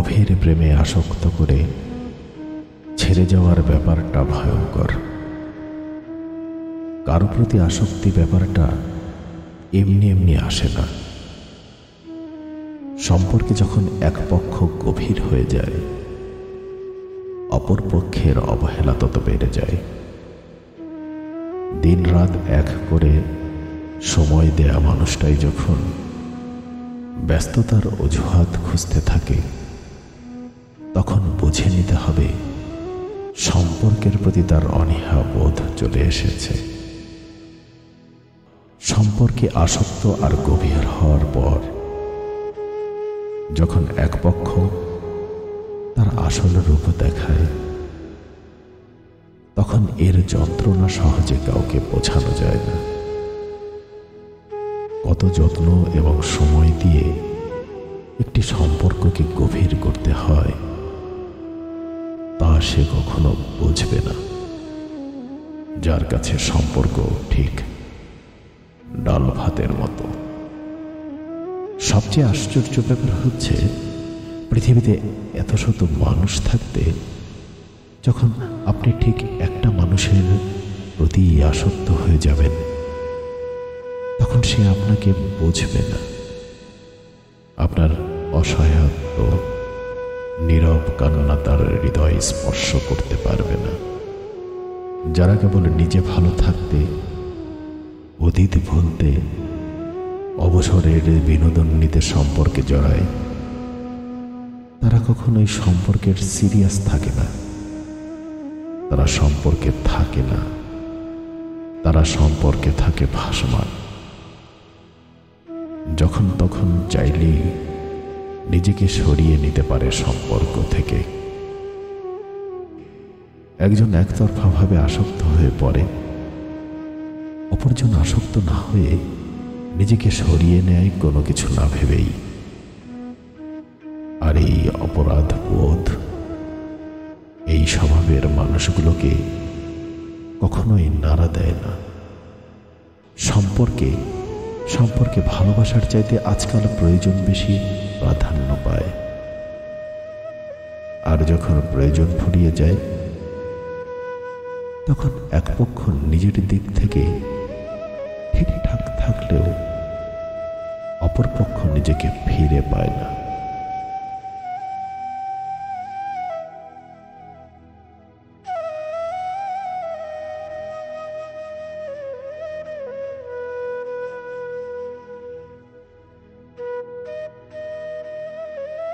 গভীর প্রেমে আসক্ত করে ছেড়ে যাওয়ার ব্যাপারটা ভয়ঙ্কর। কারো প্রতি আসক্তি ব্যাপারটা এমনি এমনি আসে না। সম্পর্কে যখন এক পক্ষ গভীর হয়ে যায়, অপর পক্ষের অবহেলা তত বেড়ে যায়। দিন রাত এক করে সময় দেয়া মানুষটাই যখন ব্যস্ততার অজুহাত খুঁজতে থাকে, তখন বুঝে নিতে হবে সম্পর্কের প্রতি তার অনীহা বোধ চলে এসেছে। সম্পর্কে আসক্ত আর গভীর হওয়ার পর যখন এক পক্ষ তার আসল রূপ দেখায়, তখন এর যন্ত্রণা সহজে কাউকে বোঝানো যায় না। কত যত্ন এবং সময় দিয়ে একটি সম্পর্ককে গভীর করতে হয়, তা সে কখনো বুঝবে না, যার কাছে সম্পর্ক ঠিক ডাল ভাতের মতো। সবচেয়ে আশ্চর্য ব্যাপার হচ্ছে, পৃথিবীতে এত শত মানুষ থাকতে যখন আপনি ঠিক একটা মানুষের প্রতি আসক্ত হয়ে যাবেন, তখন সে আপনাকে বুঝবে না। আপনার অসহায়ত্ব, নীরব কান্না তার হৃদয় স্পর্শ করতে পারবে না। যারা কেবল নিজে ভালো থাকতে, অতীত ভুলতে, অবসরের বিনোদন নিতে সম্পর্কে জড়ায়, তারা কখনোই সম্পর্কের সিরিয়াস থাকে না। তারা সম্পর্কে থাকে না, তারা সম্পর্কে থাকে ভাসমান। যখন তখন চাইলেই নিজেকে সরিয়ে নিতে পারে সম্পর্ক থেকে। একজন একতরফাভাবে আসক্ত হয়ে পড়ে, অপরজন আসক্ত না হয়ে নিজেকে সরিয়ে নেয় কোনো কিছু না ভেবেই। আর এই অপরাধ বোধ, এই স্বভাবের মানুষগুলোকে কখনোই নাড়া দেয় না। সম্পর্কে ভালোবাসার চাইতে আজকাল প্রয়োজন বেশি প্রাধান্য পায়। আর যখন প্রয়োজন ফুরিয়ে যায়, তখন এক পক্ষ নিজের দিক থেকে ঠিকঠাক থাকলেও অপর পক্ষ নিজেকে ফিরে পায় না।